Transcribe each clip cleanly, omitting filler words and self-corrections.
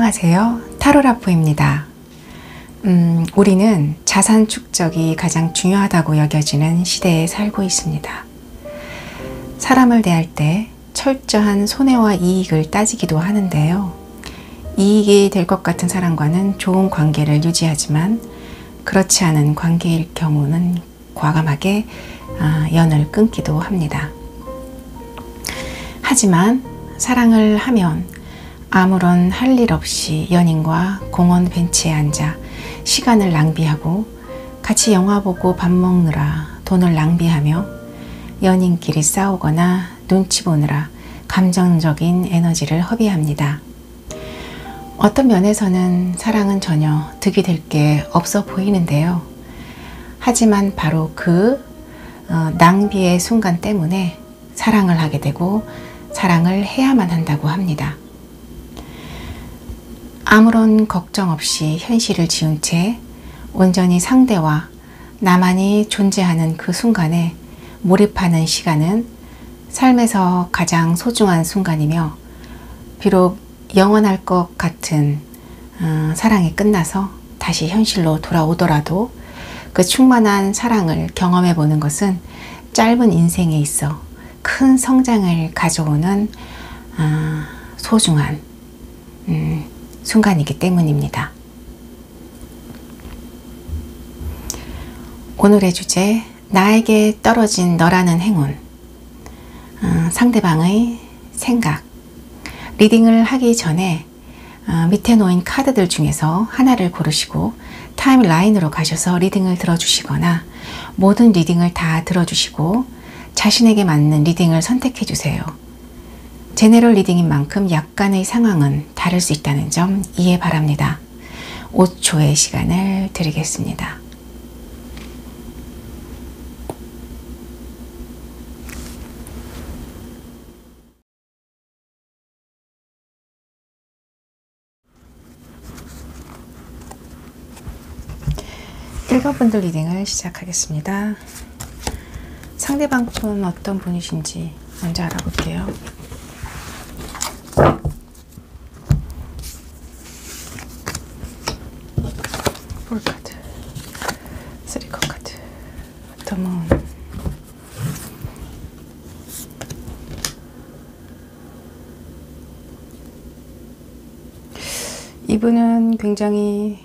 안녕하세요. 타로라프입니다. 우리는 자산 축적이 가장 중요하다고 여겨지는 시대에 살고 있습니다. 사람을 대할 때 철저한 손해와 이익을 따지기도 하는데요. 이익이 될 것 같은 사람과는 좋은 관계를 유지하지만 그렇지 않은 관계일 경우는 과감하게 연을 끊기도 합니다. 하지만 사랑을 하면 아무런 할 일 없이 연인과 공원 벤치에 앉아 시간을 낭비하고 같이 영화 보고 밥 먹느라 돈을 낭비하며 연인끼리 싸우거나 눈치 보느라 감정적인 에너지를 허비합니다. 어떤 면에서는 사랑은 전혀 득이 될 게 없어 보이는데요. 하지만 바로 그 낭비의 순간 때문에 사랑을 하게 되고 사랑을 해야만 한다고 합니다. 아무런 걱정 없이 현실을 지운 채 온전히 상대와 나만이 존재하는 그 순간에 몰입하는 시간은 삶에서 가장 소중한 순간이며 비록 영원할 것 같은 사랑이 끝나서 다시 현실로 돌아오더라도 그 충만한 사랑을 경험해 보는 것은 짧은 인생에 있어 큰 성장을 가져오는 소중한 순간이기 때문입니다. 오늘의 주제, 나에게 떨어진 너라는 행운. 상대방의 생각. 리딩을 하기 전에 밑에 놓인 카드들 중에서 하나를 고르시고 타임라인으로 가셔서 리딩을 들어주시거나 모든 리딩을 다 들어주시고 자신에게 맞는 리딩을 선택해 주세요. 제네럴 리딩인 만큼 약간의 상황은 다를 수 있다는 점 이해 바랍니다. 5초의 시간을 드리겠습니다. 읽어분들 리딩을 시작하겠습니다. 상대방 분 어떤 분이신지 먼저 알아볼게요. 볼 카드, 3컵 카드, 더문. 이분은 굉장히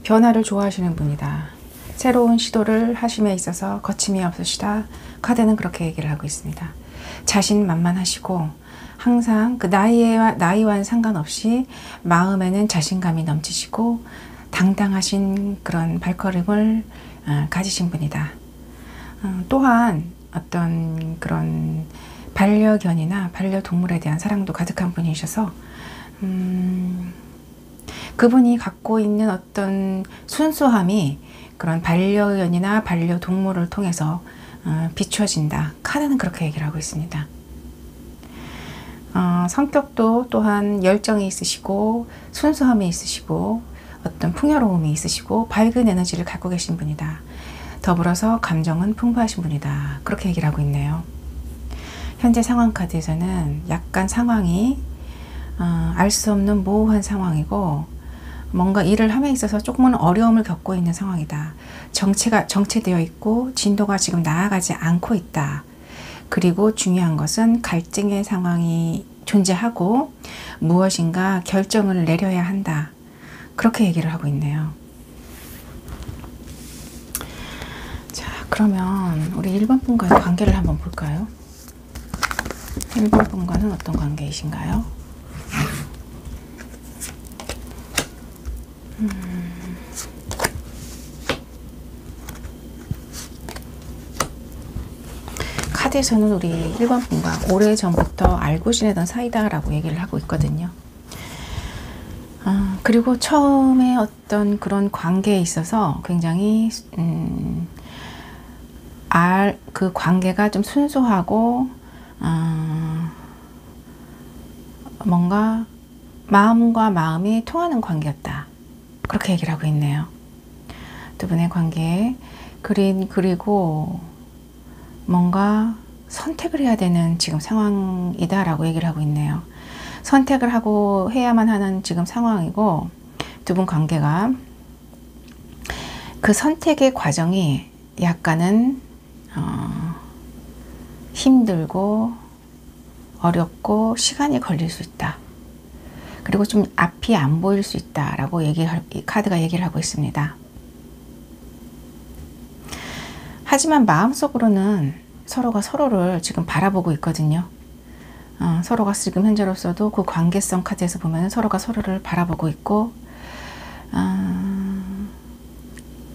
변화를 좋아하시는 분이다. 새로운 시도를 하심에 있어서 거침이 없으시다. 카드는 그렇게 얘기를 하고 있습니다. 자신만만하시고 항상 그 나이와는 상관없이 마음에는 자신감이 넘치시고 당당하신 그런 발걸음을 가지신 분이다. 또한 어떤 그런 반려견이나 반려동물에 대한 사랑도 가득한 분이셔서 그분이 갖고 있는 어떤 순수함이 그런 반려견이나 반려동물을 통해서 비추어진다. 카드는 그렇게 얘기를 하고 있습니다. 성격도 또한 열정이 있으시고 순수함이 있으시고 어떤 풍요로움이 있으시고 밝은 에너지를 갖고 계신 분이다. 더불어서 감정은 풍부하신 분이다. 그렇게 얘기를 하고 있네요. 현재 상황 카드에서는 약간 상황이 알 수 없는 모호한 상황이고 뭔가 일을 함에 있어서 조금은 어려움을 겪고 있는 상황이다. 정체되어 있고 진도가 지금 나아가지 않고 있다. 그리고 중요한 것은 갈등의 상황이 존재하고 무엇인가 결정을 내려야 한다. 그렇게 얘기를 하고 있네요. 자, 그러면 우리 1번 분과의 관계를 한번 볼까요? 1번 분과는 어떤 관계이신가요? 카드에서는 우리 1번 분과 오래전부터 알고 지내던 사이다라고 얘기를 하고 있거든요. 그리고 처음에 어떤 그런 관계에 있어서 굉장히 그 관계가 좀 순수하고 뭔가 마음과 마음이 통하는 관계였다. 그렇게 얘기를 하고 있네요. 두 분의 관계에 그리고 뭔가 선택을 해야 되는 지금 상황이다 라고 얘기를 하고 있네요. 선택을 하고 해야만 하는 지금 상황이고, 두 분 관계가 그 선택의 과정이 약간은 힘들고 어렵고 시간이 걸릴 수 있다. 그리고 좀 앞이 안 보일 수 있다라고 이 카드가 얘기를 하고 있습니다. 하지만 마음속으로는 서로가 서로를 지금 바라보고 있거든요. 서로가 지금 현재로서도 그 관계성 카드에서 보면 서로가 서로를 바라보고 있고,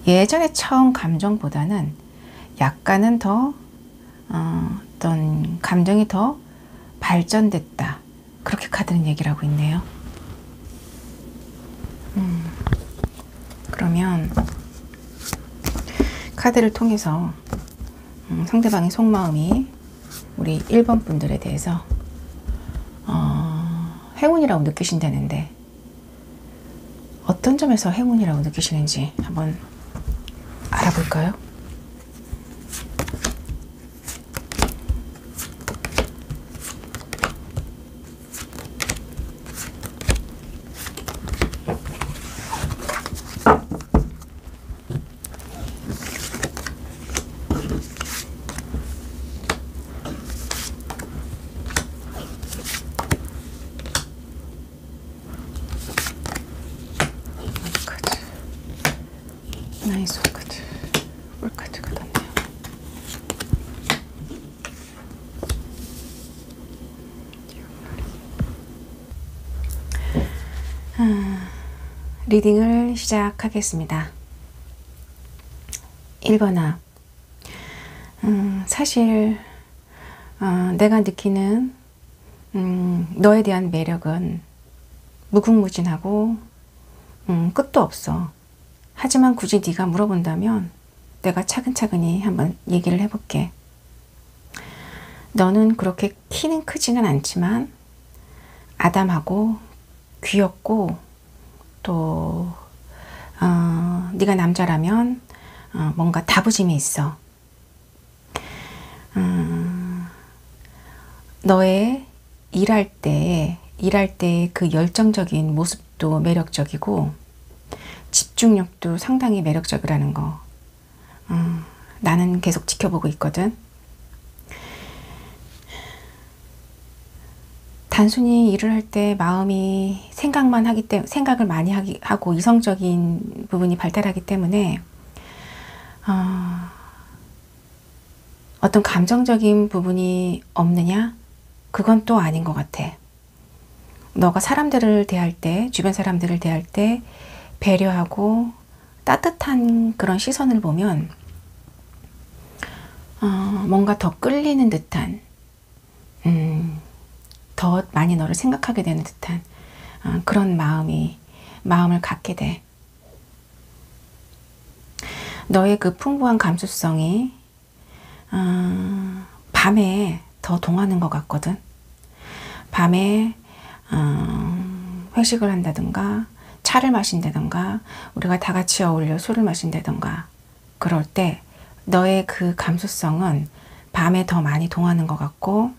예전에 처음 감정보다는 약간은 더 어떤 감정이 더 발전됐다. 그렇게 카드는 얘기를 하고 있네요. 그러면 카드를 통해서 상대방의 속마음이 우리 1번 분들에 대해서 행운이라고 느끼신다는데 어떤 점에서 행운이라고 느끼시는지 한번 알아볼까요? 나이스 카드, 홀카드가 났네요. 리딩을 시작하겠습니다. 1번아, 사실 내가 느끼는 너에 대한 매력은 무궁무진하고 끝도 없어. 하지만 굳이 네가 물어본다면 내가 차근차근히 한번 얘기를 해볼게. 너는 그렇게 키는 크지는 않지만 아담하고 귀엽고 또 네가 남자라면 뭔가 다부짐이 있어. 너의 일할 때 그 열정적인 모습도 매력적이고 집중력도 상당히 매력적이라는 거 나는 계속 지켜보고 있거든. 단순히 일을 할 때 마음이 생각만 하기 때문에 생각을 많이 하고 이성적인 부분이 발달하기 때문에 어떤 감정적인 부분이 없느냐? 그건 또 아닌 것 같아. 너가 사람들을 대할 때, 주변 사람들을 대할 때 배려하고 따뜻한 그런 시선을 보면 뭔가 더 끌리는 듯한 더 많이 너를 생각하게 되는 듯한 그런 마음을 갖게 돼. 너의 그 풍부한 감수성이 밤에 더 동하는 것 같거든. 밤에 회식을 한다든가 차를 마신다든가 우리가 다 같이 어울려 술을 마신다든가 그럴 때 너의 그 감수성은 밤에 더 많이 동하는 것 같고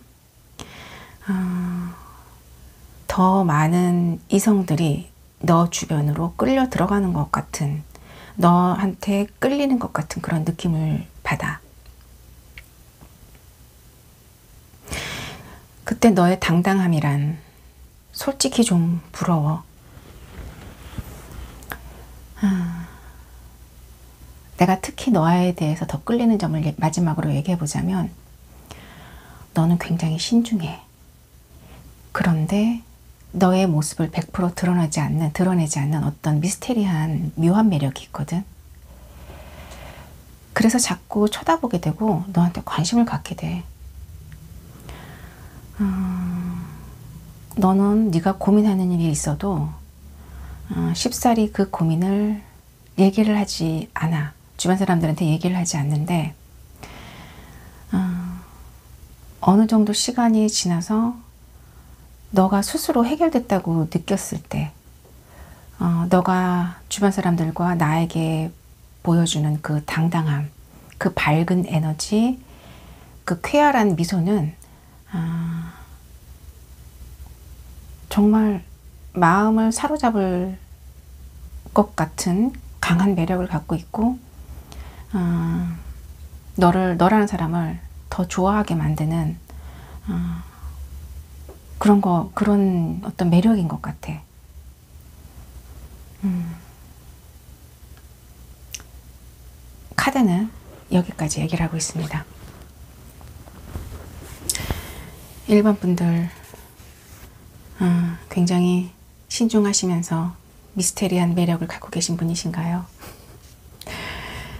더 많은 이성들이 너 주변으로 끌려 들어가는 것 같은, 너한테 끌리는 것 같은 그런 느낌을 받아. 그때 너의 당당함이란 솔직히 좀 부러워. 내가 특히 너에 대해서 더 끌리는 점을 마지막으로 얘기해 보자면 너는 굉장히 신중해. 그런데 너의 모습을 100% 드러내지 않는 어떤 미스테리한 묘한 매력이 있거든. 그래서 자꾸 쳐다보게 되고 너한테 관심을 갖게 돼. 너는 네가 고민하는 일이 있어도 쉽사리 그 고민을 얘기를 하지 않아. 주변 사람들한테 얘기를 하지 않는데 어느 정도 시간이 지나서 너가 스스로 해결됐다고 느꼈을 때 너가 주변 사람들과 나에게 보여주는 그 당당함, 그 밝은 에너지, 그 쾌활한 미소는 정말 마음을 사로잡을 것 같은 강한 매력을 갖고 있고, 너라는 사람을 더 좋아하게 만드는 그런 어떤 매력인 것 같아. 카드는 여기까지 얘기를 하고 있습니다. 1번 분들 굉장히 신중하시면서 미스테리한 매력을 갖고 계신 분이신가요?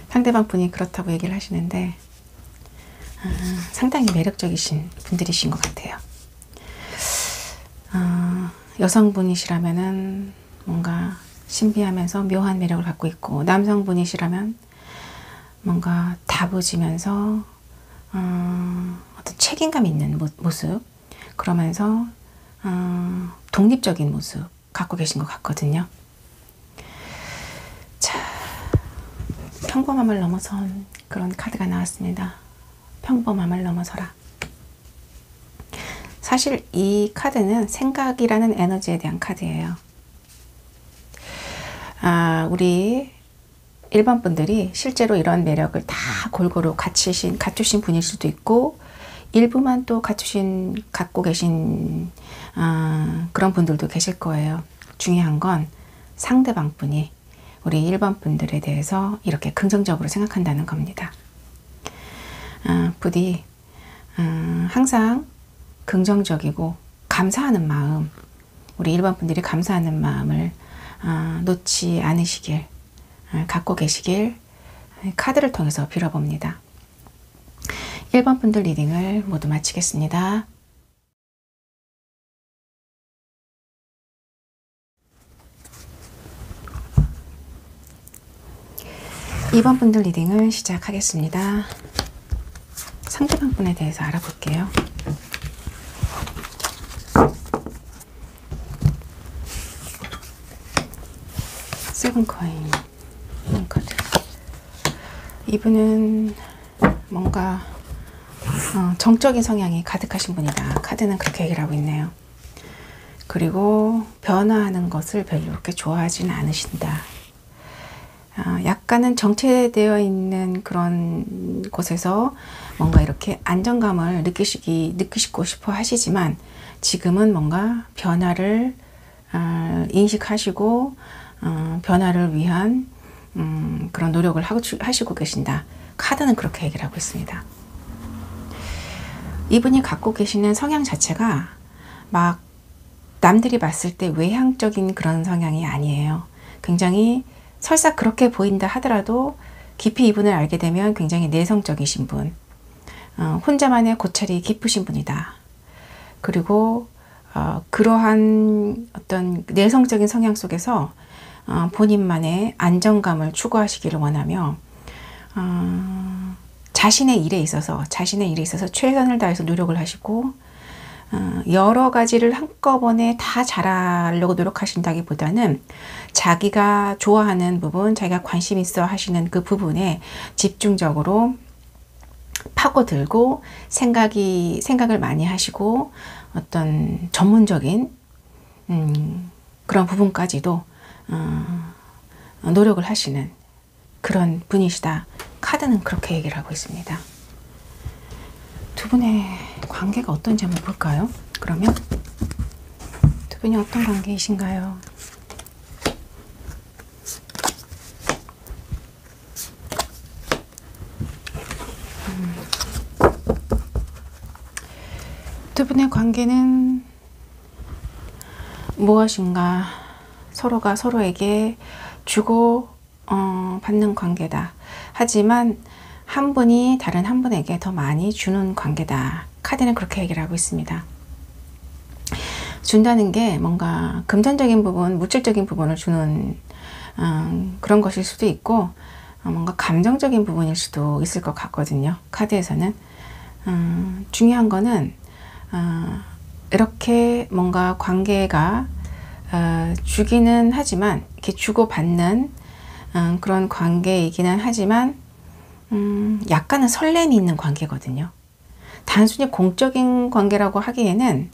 상대방 분이 그렇다고 얘기를 하시는데 상당히 매력적이신 분들이신 것 같아요. 여성분이시라면은 뭔가 신비하면서 묘한 매력을 갖고 있고, 남성분이시라면 뭔가 다부지면서 어떤 책임감 있는 모습, 그러면서 독립적인 모습 갖고 계신 것 같거든요. 자, 평범함을 넘어선 그런 카드가 나왔습니다. 평범함을 넘어서라. 사실 이 카드는 생각이라는 에너지에 대한 카드예요. 우리 일반 분들이 실제로 이런 매력을 다 골고루 갖추신 분일 수도 있고, 일부만 또 갖고 계신 그런 분들도 계실 거예요. 중요한 건 상대방 분이 우리 일반 분들에 대해서 이렇게 긍정적으로 생각한다는 겁니다. 부디 항상 긍정적이고 감사하는 마음, 우리 일반 분들이 감사하는 마음을 놓지 않으시길, 갖고 계시길 카드를 통해서 빌어봅니다. 1번 분들 리딩을 모두 마치겠습니다. 2번 분들 리딩을 시작하겠습니다. 상대방 분에 대해서 알아볼게요. 세븐 코인 카드. 이분은 뭔가 정적인 성향이 가득하신 분이다. 카드는 그렇게 얘기를 하고 있네요. 그리고 변화하는 것을 별로 그렇게 좋아하지는 않으신다. 약간은 정체되어 있는 그런 곳에서 뭔가 이렇게 안정감을 느끼시고 싶어 하시지만, 지금은 뭔가 변화를 인식하시고 변화를 위한 그런 노력을 하시고 계신다. 카드는 그렇게 얘기를 하고 있습니다. 이분이 갖고 계시는 성향 자체가 막 남들이 봤을 때 외향적인 그런 성향이 아니에요. 굉장히 설사 그렇게 보인다 하더라도 깊이 이분을 알게 되면 굉장히 내성적이신 분, 혼자만의 고찰이 깊으신 분이다. 그리고 그러한 어떤 내성적인 성향 속에서 본인만의 안정감을 추구하시기를 원하며, 자신의 일에 있어서 최선을 다해서 노력을 하시고, 여러 가지를 한꺼번에 다 잘하려고 노력하신다기보다는 자기가 좋아하는 부분, 자기가 관심 있어 하시는 그 부분에 집중적으로 파고들고 생각을 많이 하시고, 어떤 전문적인 그런 부분까지도 노력을 하시는 그런 분이시다. 카드는 그렇게 얘기를 하고 있습니다. 두 분의 관계가 어떤지 한번 볼까요? 그러면 두 분이 어떤 관계이신가요? 두 분의 관계는 무엇인가 서로가 서로에게 주고 받는 관계다. 하지만 한 분이 다른 한 분에게 더 많이 주는 관계다. 카드는 그렇게 얘기를 하고 있습니다. 준다는 게 뭔가 금전적인 부분, 물질적인 부분을 주는 그런 것일 수도 있고, 뭔가 감정적인 부분일 수도 있을 것 같거든요. 카드에서는. 중요한 거는 이렇게 뭔가 관계가 주기는 하지만, 이렇게 주고받는 그런 관계이기는 하지만 약간은 설렘이 있는 관계거든요. 단순히 공적인 관계라고 하기에는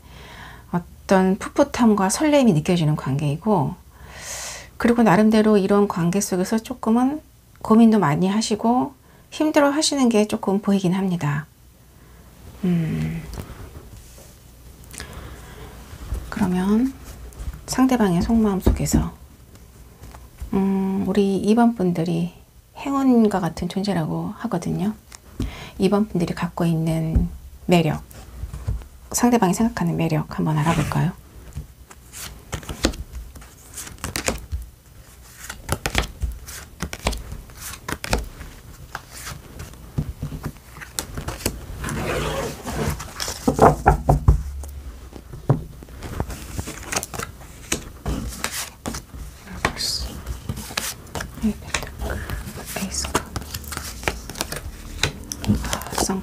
어떤 풋풋함과 설렘이 느껴지는 관계이고, 그리고 나름대로 이런 관계 속에서 조금은 고민도 많이 하시고 힘들어 하시는 게 조금 보이긴 합니다. 그러면 상대방의 속마음 속에서 우리 2번 분들이 행운과 같은 존재라고 하거든요. 2번 분들이 갖고 있는 매력, 상대방이 생각하는 매력 한번 알아볼까요?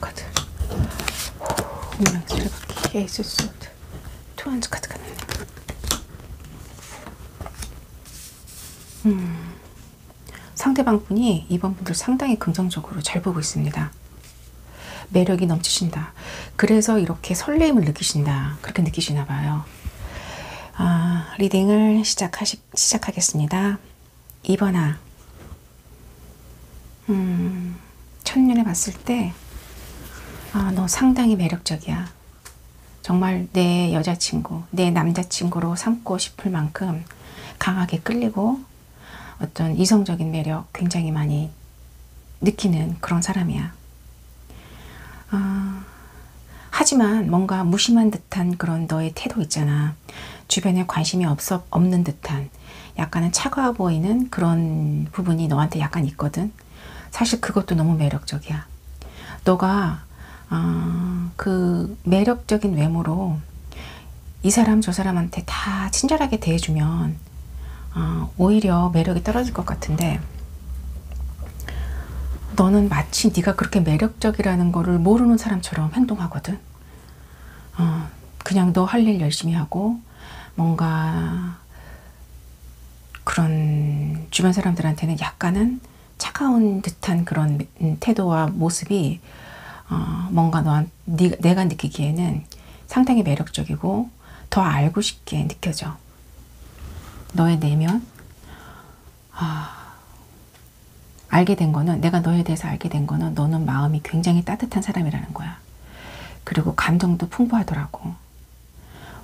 카드, 운명 수레바퀴, 에이스 소드, 투한즈 카드가 나네요. 상대방 분이 이번 분들 상당히 긍정적으로 잘 보고 있습니다. 매력이 넘치신다. 그래서 이렇게 설렘을 느끼신다. 그렇게 느끼시나 봐요. 리딩을 시작하겠습니다. 2번아, 첫눈에 봤을 때 너 상당히 매력적이야. 정말 내 여자친구, 내 남자친구로 삼고 싶을 만큼 강하게 끌리고 어떤 이성적인 매력 굉장히 많이 느끼는 그런 사람이야. 하지만 뭔가 무심한 듯한 그런 너의 태도 있잖아. 주변에 관심이 없는 듯한 약간은 차가워 보이는 그런 부분이 너한테 약간 있거든. 사실 그것도 너무 매력적이야. 너가 그 매력적인 외모로 이 사람 저 사람한테 다 친절하게 대해주면 오히려 매력이 떨어질 것 같은데, 너는 마치 네가 그렇게 매력적이라는 거를 모르는 사람처럼 행동하거든. 그냥 너 할 일 열심히 하고 뭔가 그런 주변 사람들한테는 약간은 차가운 듯한 그런 태도와 모습이 뭔가 내가 느끼기에는 상당히 매력적이고 더 알고 싶게 느껴져. 너의 내면 알게 된 거는, 내가 너에 대해서 알게 된 거는 너는 마음이 굉장히 따뜻한 사람이라는 거야. 그리고 감정도 풍부하더라고.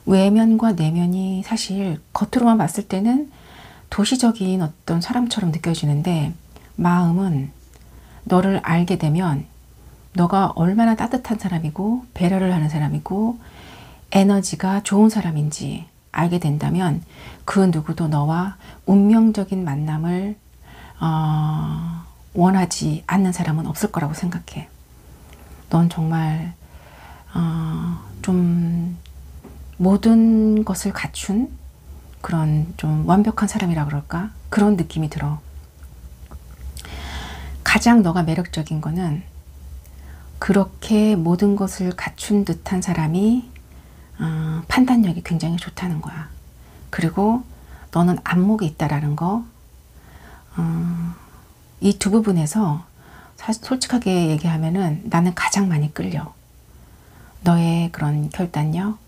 외면과 내면이 사실 겉으로만 봤을 때는 도시적인 어떤 사람처럼 느껴지는데, 마음은 너를 알게 되면 너가 얼마나 따뜻한 사람이고 배려를 하는 사람이고 에너지가 좋은 사람인지 알게 된다면 그 누구도 너와 운명적인 만남을 원하지 않는 사람은 없을 거라고 생각해. 넌 정말 좀 모든 것을 갖춘 그런 좀 완벽한 사람이라 그럴까? 그런 느낌이 들어. 가장 너가 매력적인 거는 그렇게 모든 것을 갖춘 듯한 사람이 판단력이 굉장히 좋다는 거야. 그리고 너는 안목이 있다라는 거, 이 두 부분에서 솔직하게 얘기하면은 나는 가장 많이 끌려. 너의 그런 결단력,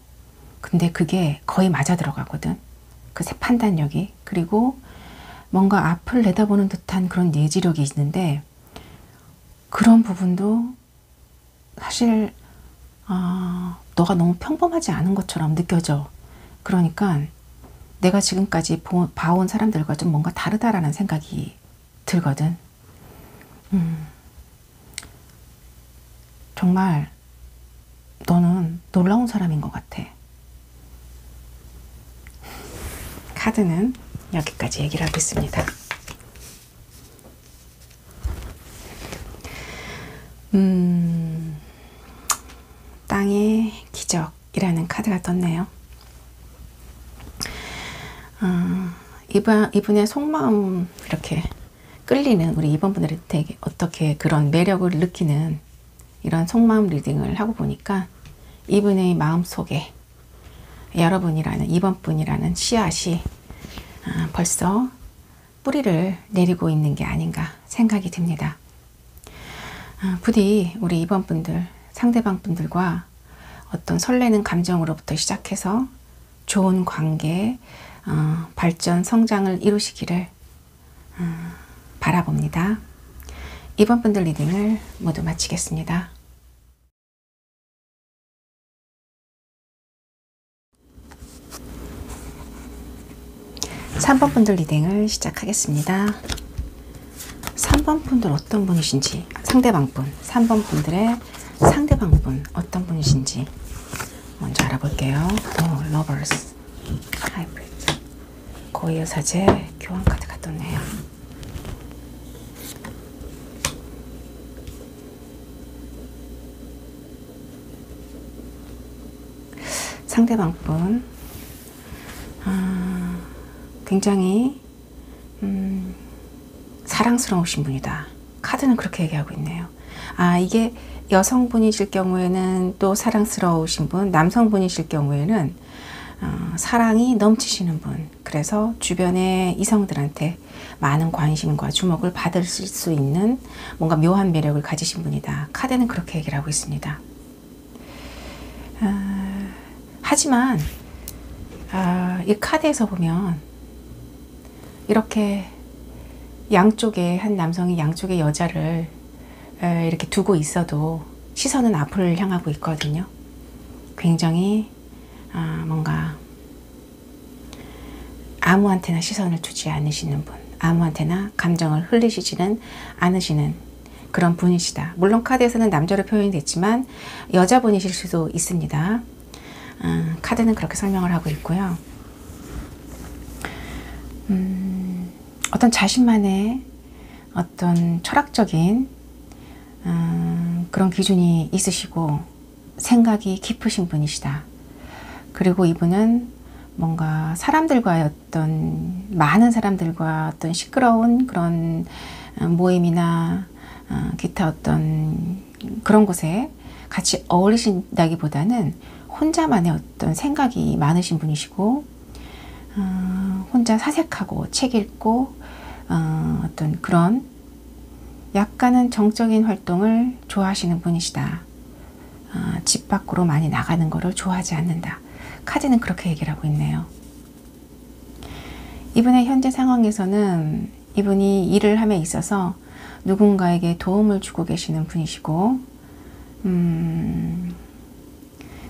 근데 그게 거의 맞아 들어가거든. 그 판단력이. 그리고 뭔가 앞을 내다보는 듯한 그런 내지력이 있는데, 그런 부분도 사실 너가 너무 평범하지 않은 것처럼 느껴져. 그러니까 내가 지금까지 봐온 사람들과 좀 뭔가 다르다라는 생각이 들거든. 정말 너는 놀라운 사람인 것 같아. 카드는 여기까지 얘기를 하겠습니다. 땅의 기적이라는 카드가 떴네요. 이분의 속마음 이렇게 끌리는 우리 2번 분들한테 어떻게 그런 매력을 느끼는 이런 속마음 리딩을 하고 보니까 이분의 마음속에 여러분이라는 2번 분이라는 씨앗이 벌써 뿌리를 내리고 있는 게 아닌가 생각이 듭니다. 부디 우리 2번 분들, 상대방 분들과 어떤 설레는 감정으로부터 시작해서 좋은 관계, 발전, 성장을 이루시기를 바라봅니다. 이번 분들 리딩을 모두 마치겠습니다. 3번 분들 리딩을 시작하겠습니다. 3번 분들 어떤 분이신지, 상대방 분, 3번 분들의 상대방 분 어떤 분이신지 먼저 알아볼게요. 러버스, 하이브리드, 고이어 사제, 교환 카드가 떴네요. 상대방 분, 굉장히 사랑스러우신 분이다. 카드는 그렇게 얘기하고 있네요. 이게 여성분이실 경우에는 또 사랑스러우신 분, 남성분이실 경우에는 사랑이 넘치시는 분, 그래서 주변의 이성들한테 많은 관심과 주목을 받을 수 있는 뭔가 묘한 매력을 가지신 분이다. 카드는 그렇게 얘기를 하고 있습니다. 하지만 이 카드에서 보면 이렇게 양쪽에 한 남성이 양쪽의 여자를 이렇게 두고 있어도 시선은 앞을 향하고 있거든요. 굉장히 뭔가 아무한테나 시선을 두지 않으시는 분, 아무한테나 감정을 흘리시지는 않으시는 그런 분이시다. 물론 카드에서는 남자로 표현이 됐지만 여자분이실 수도 있습니다. 카드는 그렇게 설명을 하고 있고요. 어떤 자신만의 어떤 철학적인 그런 기준이 있으시고 생각이 깊으신 분이시다. 그리고 이분은 뭔가 사람들과의 어떤 많은 사람들과 어떤 시끄러운 그런 모임이나 기타 어떤 그런 곳에 같이 어울리신다기보다는 혼자만의 어떤 생각이 많으신 분이시고 혼자 사색하고 책 읽고 어떤 그런 약간은 정적인 활동을 좋아하시는 분이시다. 집 밖으로 많이 나가는 것을 좋아하지 않는다. 카드는 그렇게 얘기를 하고 있네요. 이분의 현재 상황에서는 이분이 일을 함에 있어서 누군가에게 도움을 주고 계시는 분이시고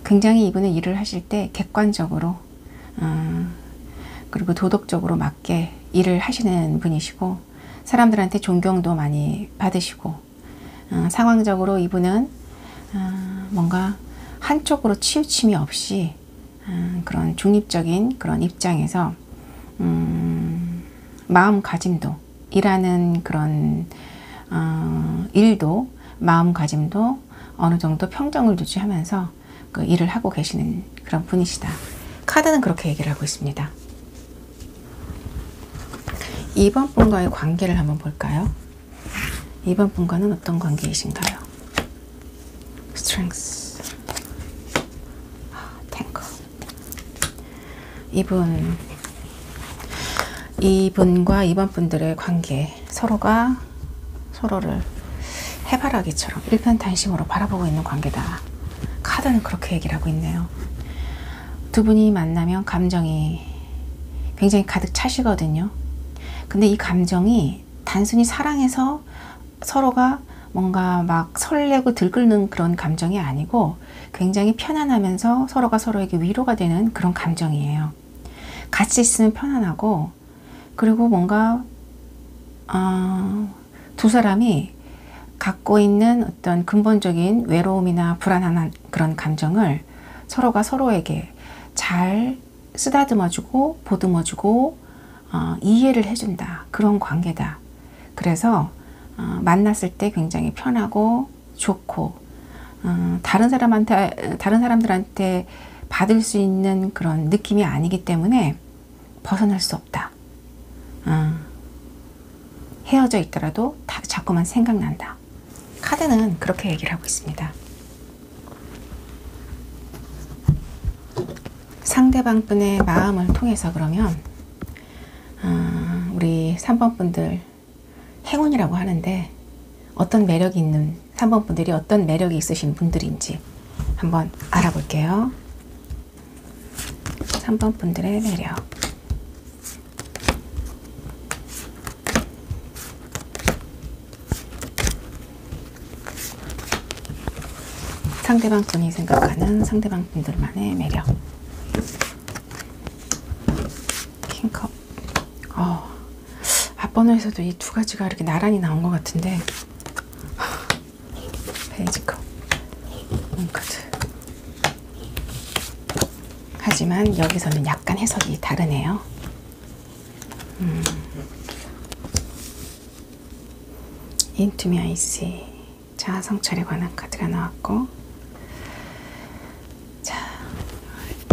굉장히 이분은 일을 하실 때 객관적으로 그리고 도덕적으로 맞게 일을 하시는 분이시고 사람들한테 존경도 많이 받으시고 상황적으로 이분은 뭔가 한쪽으로 치우침이 없이 그런 중립적인 그런 입장에서 마음가짐도 일하는 그런 일도 마음가짐도 어느 정도 평정을 유지하면서 그 일을 하고 계시는 그런 분이시다. 카드는 그렇게 얘기를 하고 있습니다. 2번 분과의 관계를 한번 볼까요? 2번 분과는 어떤 관계이신가요? Strength, 탱커. 이분과 2번 분들의 관계, 서로가 서로를 해바라기처럼 일편단심으로 바라보고 있는 관계다. 카드는 그렇게 얘기를 하고 있네요. 두 분이 만나면 감정이 굉장히 가득 차시거든요. 근데 이 감정이 단순히 사랑해서 서로가 뭔가 막 설레고 들끓는 그런 감정이 아니고 굉장히 편안하면서 서로가 서로에게 위로가 되는 그런 감정이에요. 같이 있으면 편안하고 그리고 뭔가 두 사람이 갖고 있는 어떤 근본적인 외로움이나 불안한 그런 감정을 서로가 서로에게 잘 쓰다듬어주고 보듬어주고 이해를 해준다. 그런 관계다. 그래서 만났을 때 굉장히 편하고 좋고 다른 사람들한테 받을 수 있는 그런 느낌이 아니기 때문에 벗어날 수 없다. 헤어져 있더라도 자꾸만 생각난다. 카드는 그렇게 얘기를 하고 있습니다. 상대방 분의 마음을 통해서 그러면 우리 3번 분들 행운이라고 하는데 어떤 매력이 있는 3번 분들이 어떤 매력이 있으신 분들인지 한번 알아볼게요. 3번 분들의 매력. 상대방 분이 생각하는 상대방 분들만의 매력. 킹컵. 앞번호에서도 이 두 가지가 이렇게 나란히 나온 것 같은데. 페이지컵. 카드. 하지만 여기서는 약간 해석이 다르네요. 인투미 아이시. 자, 성찰에 관한 카드가 나왔고, 자,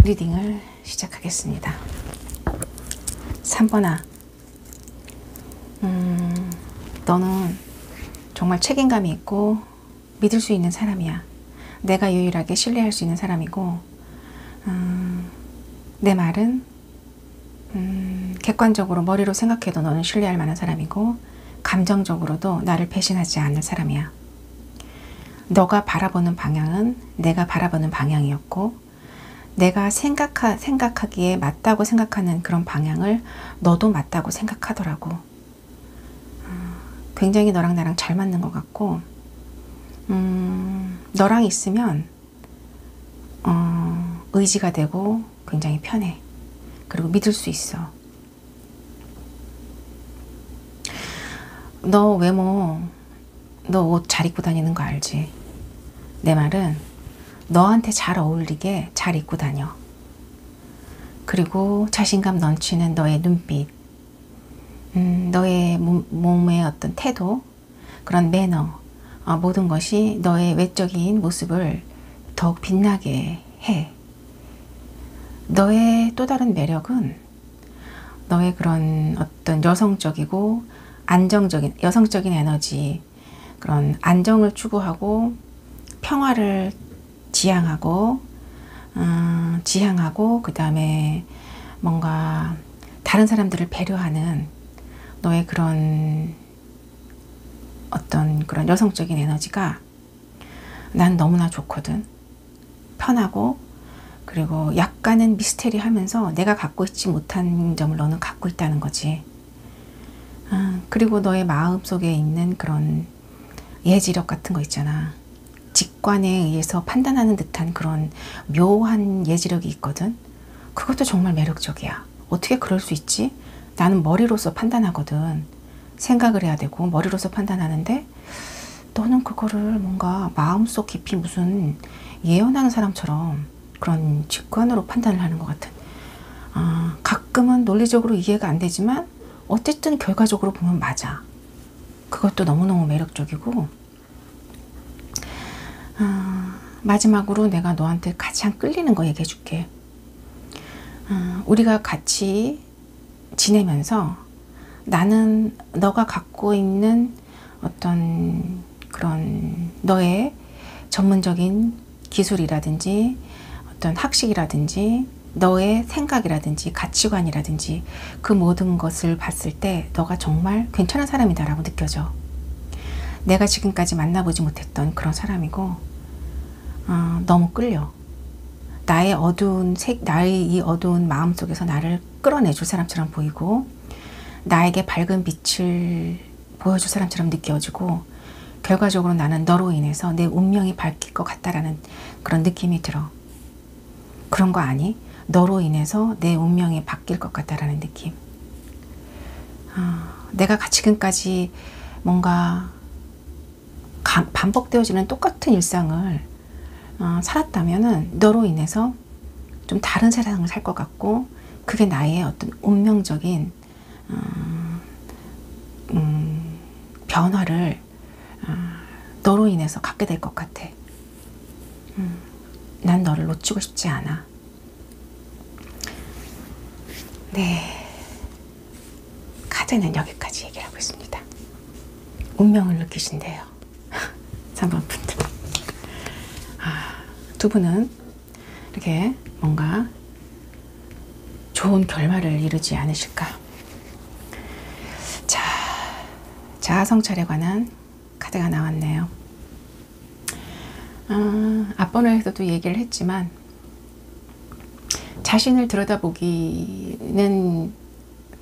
리딩을 시작하겠습니다. 3번아, 너는 정말 책임감이 있고 믿을 수 있는 사람이야. 내가 유일하게 신뢰할 수 있는 사람이고, 내 말은 객관적으로 머리로 생각해도 너는 신뢰할 만한 사람이고, 감정적으로도 나를 배신하지 않을 사람이야. 너가 바라보는 방향은 내가 바라보는 방향이었고, 내가 생각하기에 맞다고 생각하는 그런 방향을 너도 맞다고 생각하더라고. 굉장히 너랑 나랑 잘 맞는 것 같고, 너랑 있으면 의지가 되고 굉장히 편해. 그리고 믿을 수 있어. 너 외모, 너 옷 잘 입고 다니는 거 알지? 내 말은 너한테 잘 어울리게 잘 입고 다녀. 그리고 자신감 넘치는 너의 눈빛, 너의 몸의 어떤 태도, 그런 매너, 모든 것이 너의 외적인 모습을 더욱 빛나게 해. 너의 또 다른 매력은 너의 그런 어떤 여성적이고 안정적인, 여성적인 에너지, 그런 안정을 추구하고 평화를 지향하고 그 다음에 뭔가 다른 사람들을 배려하는 너의 그런 어떤 그런 여성적인 에너지가 난 너무나 좋거든. 편하고, 그리고 약간은 미스테리하면서 내가 갖고 있지 못한 점을 너는 갖고 있다는 거지. 그리고 너의 마음속에 있는 그런 예지력 같은 거 있잖아. 직관에 의해서 판단하는 듯한 그런 묘한 예지력이 있거든. 그것도 정말 매력적이야. 어떻게 그럴 수 있지? 나는 머리로서 판단하거든. 생각을 해야 되고 머리로서 판단하는데, 너는 그거를 뭔가 마음속 깊이 무슨 예언하는 사람처럼 그런 직관으로 판단을 하는 것 같은. 가끔은 논리적으로 이해가 안 되지만 어쨌든 결과적으로 보면 맞아. 그것도 너무너무 매력적이고, 마지막으로 내가 너한테 가장 끌리는 거 얘기해 줄게. 우리가 같이 지내면서 나는 너가 갖고 있는 어떤 그런 너의 전문적인 기술이라든지 어떤 학식이라든지 너의 생각이라든지 가치관이라든지 그 모든 것을 봤을 때 너가 정말 괜찮은 사람이다라고 느껴져. 내가 지금까지 만나보지 못했던 그런 사람이고, 너무 끌려. 나의 이 어두운 마음 속에서 나를 끌어내줄 사람처럼 보이고, 나에게 밝은 빛을 보여줄 사람처럼 느껴지고, 결과적으로 나는 너로 인해서 내 운명이 바뀔 것 같다라는 그런 느낌이 들어. 그런 거 아니? 너로 인해서 내 운명이 바뀔 것 같다라는 느낌. 내가 지금까지 뭔가 반복되어지는 똑같은 일상을 살았다면은 너로 인해서 좀 다른 세상을 살 것 같고, 그게 나의 어떤 운명적인 변화를 너로 인해서 갖게 될 것 같아. 난 너를 놓치고 싶지 않아. 네, 카드는 여기까지 얘기를 하고 있습니다. 운명을 느끼신대요. 3번 분들. 두 분은 이렇게 뭔가 좋은 결말을 이루지 않으실까. 자, 자아성찰에 관한 카드가 나왔네요. 앞번호에서도 얘기를 했지만 자신을 들여다보기는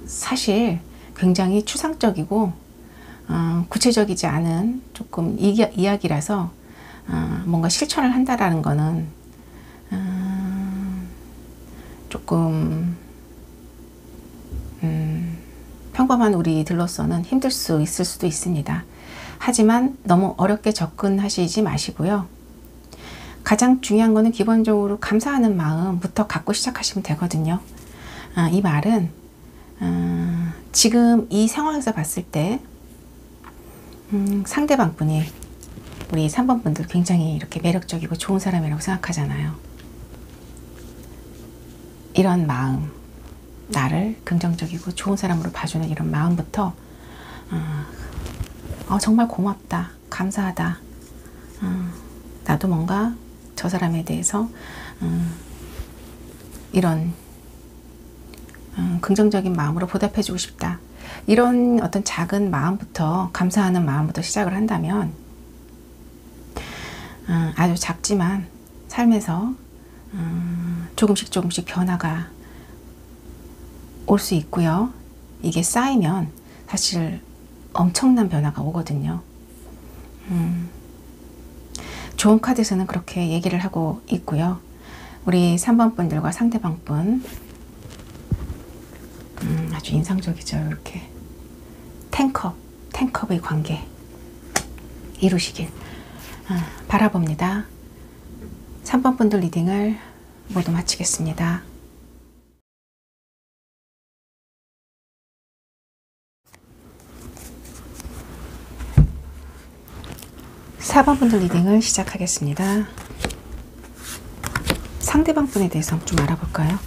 사실 굉장히 추상적이고 구체적이지 않은 조금 이야기라서 뭔가 실천을 한다라는 거는 조금 평범한 우리들로서는 힘들 수 있을 수도 있습니다. 하지만 너무 어렵게 접근하시지 마시고요. 가장 중요한 거는 기본적으로 감사하는 마음부터 갖고 시작하시면 되거든요. 이 말은 지금 이 상황에서 봤을 때 상대방 분이 우리 3번 분들 굉장히 이렇게 매력적이고 좋은 사람이라고 생각하잖아요. 이런 마음, 나를 긍정적이고 좋은 사람으로 봐주는 이런 마음부터 정말 고맙다, 감사하다, 나도 뭔가 저 사람에 대해서 이런 긍정적인 마음으로 보답해주고 싶다, 이런 어떤 작은 마음부터, 감사하는 마음부터 시작을 한다면 아주 작지만 삶에서 조금씩 변화가 올 수 있고요. 이게 쌓이면 사실 엄청난 변화가 오거든요. 좋은 카드에서는 그렇게 얘기를 하고 있고요. 우리 3번 분들과 상대방 분 아주 인상적이죠. 이렇게 텐컵의 관계 이루시길 바라봅니다. 3번 분들 리딩을 모두 마치겠습니다. 4번 분들 리딩을 시작하겠습니다. 상대방 분에 대해서 좀 알아볼까요?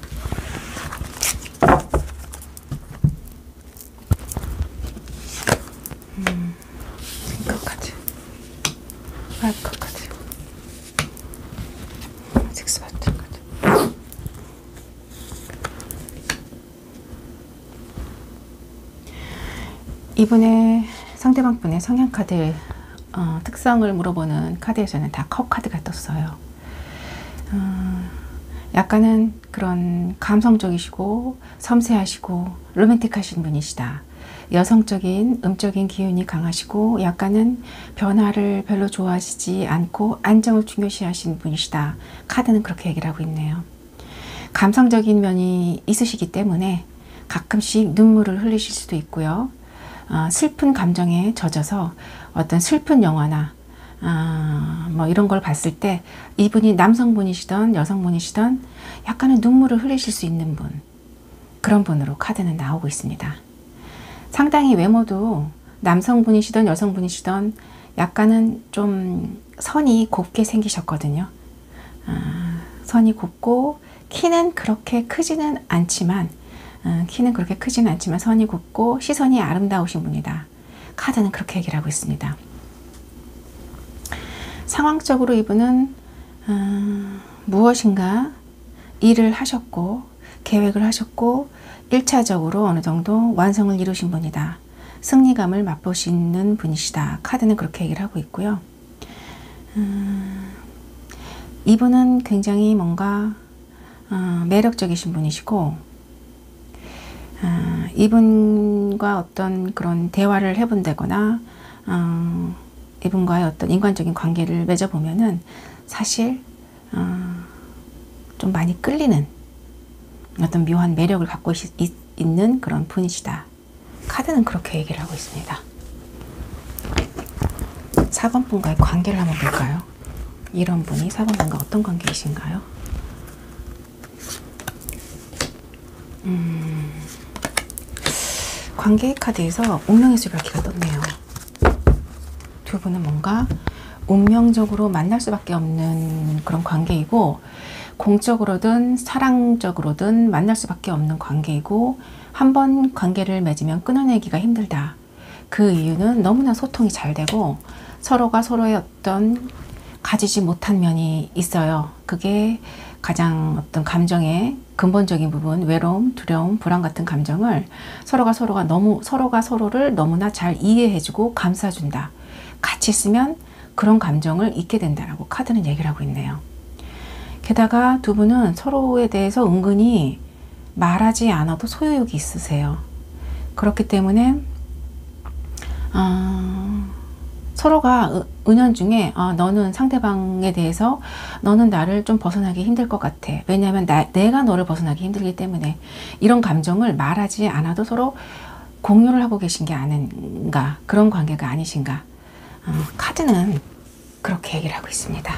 싱크 카드, 5컵 카드, 6 바틀 카드. 이분의 상대방 분의 성향 카드 특성을 물어보는 카드에서는 다 컵 카드가 떴어요. 약간은 그런 감성적이시고 섬세하시고 로맨틱하신 분이시다. 여성적인 음적인 기운이 강하시고 약간은 변화를 별로 좋아하시지 않고 안정을 중요시하시는 분이시다. 카드는 그렇게 얘기를 하고 있네요. 감성적인 면이 있으시기 때문에 가끔씩 눈물을 흘리실 수도 있고요. 슬픈 감정에 젖어서 어떤 슬픈 영화나 뭐 이런 걸 봤을 때 이분이 남성분이시던 여성분이시던 약간은 눈물을 흘리실 수 있는 분, 그런 분으로 카드는 나오고 있습니다. 상당히 외모도 남성분이시던 여성분이시던 약간은 좀 선이 곱게 생기셨거든요. 선이 곱고 키는 그렇게 크지는 않지만 선이 곱고 시선이 아름다우신 분이다. 카드는 그렇게 얘기를 하고 있습니다. 상황적으로 이분은 무엇인가 일을 하셨고 계획을 하셨고 1차적으로 어느 정도 완성을 이루신 분이다. 승리감을 맛보시는 분이시다. 카드는 그렇게 얘기를 하고 있고요. 이분은 굉장히 뭔가 매력적이신 분이시고 이분과 어떤 그런 대화를 해본다거나 이분과의 어떤 인간적인 관계를 맺어보면은 사실 좀 많이 끌리는 어떤 묘한 매력을 갖고 있는 그런 분이시다. 카드는 그렇게 얘기를 하고 있습니다. 4번 분과의 관계를 한번 볼까요? 이런 분이 4번 분과 어떤 관계이신가요? 관계의 카드에서 운명의 수백기가 떴네요. 두 분은 뭔가 운명적으로 만날 수밖에 없는 그런 관계이고, 공적으로든 사랑적으로든 만날 수밖에 없는 관계이고, 한번 관계를 맺으면 끊어내기가 힘들다. 그 이유는 너무나 소통이 잘 되고 서로가 서로의 어떤 가지지 못한 면이 있어요. 그게 가장 어떤 감정의 근본적인 부분, 외로움, 두려움, 불안 같은 감정을 서로가 서로를 너무나 잘 이해해주고 감싸준다. 같이 있으면 그런 감정을 잊게 된다라고 카드는 얘기를 하고 있네요. 게다가 두 분은 서로에 대해서 은근히 말하지 않아도 소유욕이 있으세요. 그렇기 때문에 서로가 은연중에 너는 상대방에 대해서 너는 나를 좀 벗어나기 힘들 것 같아. 왜냐하면 내가 너를 벗어나기 힘들기 때문에 이런 감정을 말하지 않아도 서로 공유를 하고 계신 게 아닌가. 그런 관계가 아니신가. 카드는 그렇게 얘기를 하고 있습니다.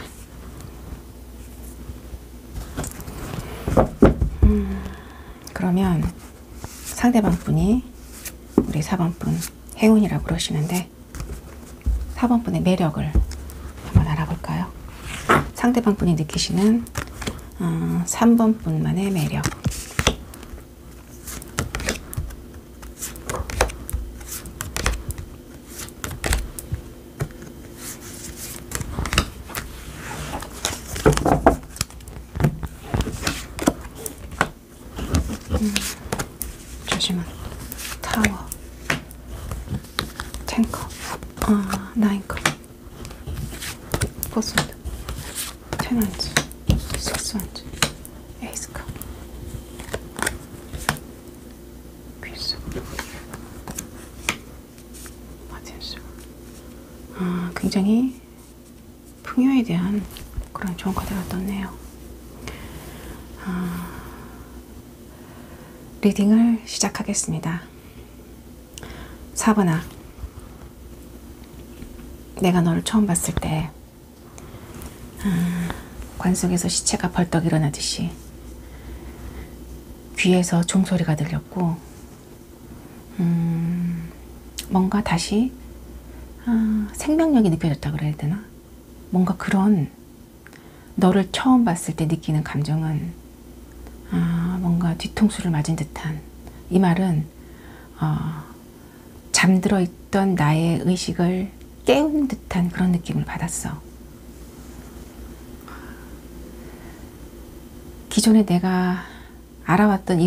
그러면 상대방 분이 우리 4번 분 행운이라고 그러시는데 4번 분의 매력을 한번 알아볼까요? 상대방 분이 느끼시는 3번 분만의 매력. 조심은 타워, 탱커, 나인컵, 포스드, 테넌트, 식스원트, 에이스컵, 퀴즈, 마틴스. 굉장히 풍요에 대한 그런 좋은 카드가 떴네요. 리딩을 시작하겠습니다. 4번아, 내가 너를 처음 봤을 때 관 속에서 시체가 벌떡 일어나듯이 귀에서 종소리가 들렸고 뭔가 다시 생명력이 느껴졌다 그래야 되나? 뭔가 그런 너를 처음 봤을 때 느끼는 감정은 뭔가 뒤통수를 맞은 듯한, 이 말은 잠들어 있던 나의 의식을 깨운 듯한 그런 느낌을 받았어. 기존에 내가 알아왔던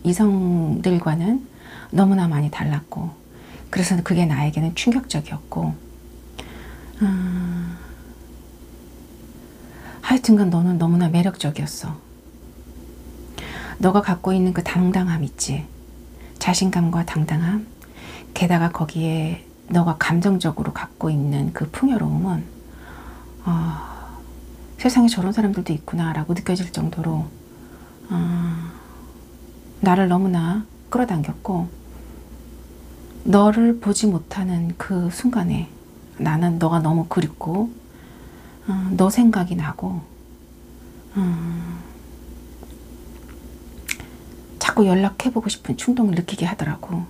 이성들과는 너무나 많이 달랐고, 그래서 그게 나에게는 충격적이었고, 하여튼간 너는 너무나 매력적이었어. 너가 갖고 있는 그 당당함 있지? 자신감과 당당함, 게다가 거기에 너가 감정적으로 갖고 있는 그 풍요로움은 세상에 저런 사람들도 있구나 라고 느껴질 정도로 나를 너무나 끌어당겼고, 너를 보지 못하는 그 순간에 나는 너가 너무 그립고 너 생각이 나고 자꾸 연락해보고 싶은 충동을 느끼게 하더라고.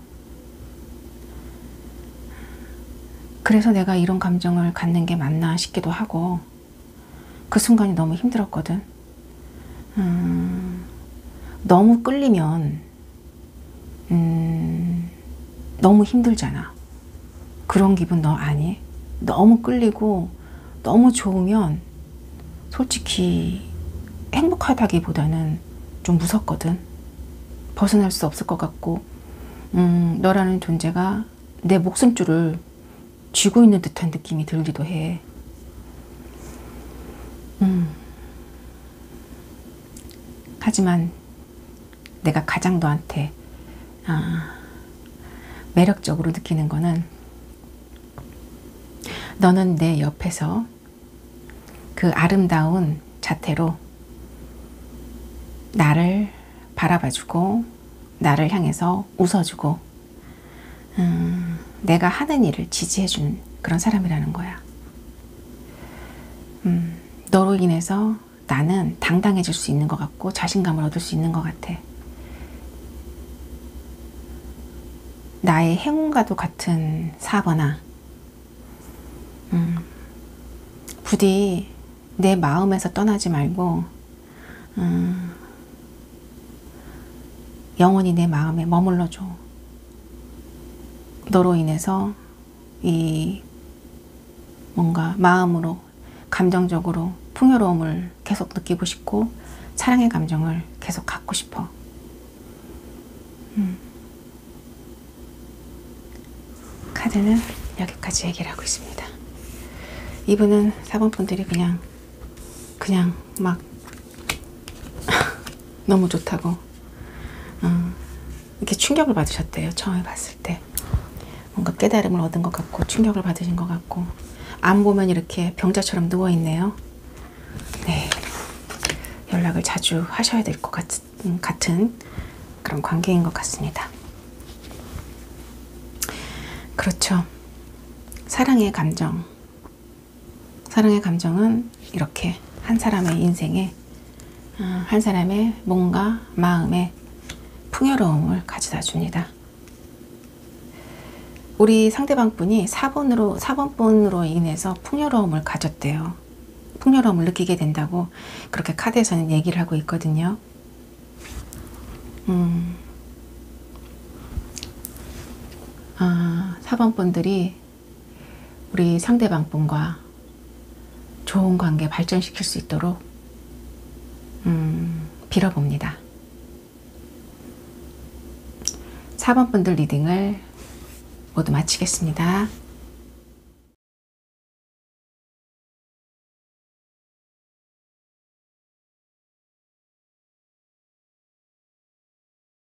그래서 내가 이런 감정을 갖는 게 맞나 싶기도 하고, 그 순간이 너무 힘들었거든. 너무 끌리면 너무 힘들잖아. 그런 기분 너 아니? 너무 끌리고 너무 좋으면 솔직히 행복하다기보다는 좀 무섭거든. 벗어날 수 없을 것 같고, 너라는 존재가 내 목숨줄을 쥐고 있는 듯한 느낌이 들기도 해. 하지만 내가 가장 너한테 매력적으로 느끼는 거는, 너는 내 옆에서 그 아름다운 자태로 나를 바라봐주고 나를 향해서 웃어주고 내가 하는 일을 지지해주는 그런 사람이라는 거야. 너로 인해서 나는 당당해질 수 있는 것 같고 자신감을 얻을 수 있는 것 같아. 나의 행운과도 같은 4번아, 부디 내 마음에서 떠나지 말고 영원히 내 마음에 머물러줘. 너로 인해서 이 뭔가 마음으로 감정적으로 풍요로움을 계속 느끼고 싶고 사랑의 감정을 계속 갖고 싶어. 카드는 여기까지 얘기를 하고 있습니다. 이분은 4번 분들이 그냥 막 너무 좋다고. 이렇게 충격을 받으셨대요. 처음에 봤을 때. 뭔가 깨달음을 얻은 것 같고 충격을 받으신 것 같고 안 보면 이렇게 병자처럼 누워있네요. 네, 연락을 자주 하셔야 될 것 같은 그런 관계인 것 같습니다. 그렇죠. 사랑의 감정은 이렇게 한 사람의 인생에 한 사람의 몸과 마음에 풍요로움을 가져다 줍니다. 우리 상대방 분이 4번 분으로 인해서 풍요로움을 가졌대요. 풍요로움을 느끼게 된다고 그렇게 카드에서는 얘기를 하고 있거든요. 4번 분들이 우리 상대방 분과 좋은 관계 발전시킬 수 있도록 빌어봅니다. 4번 분들 리딩을 모두 마치겠습니다.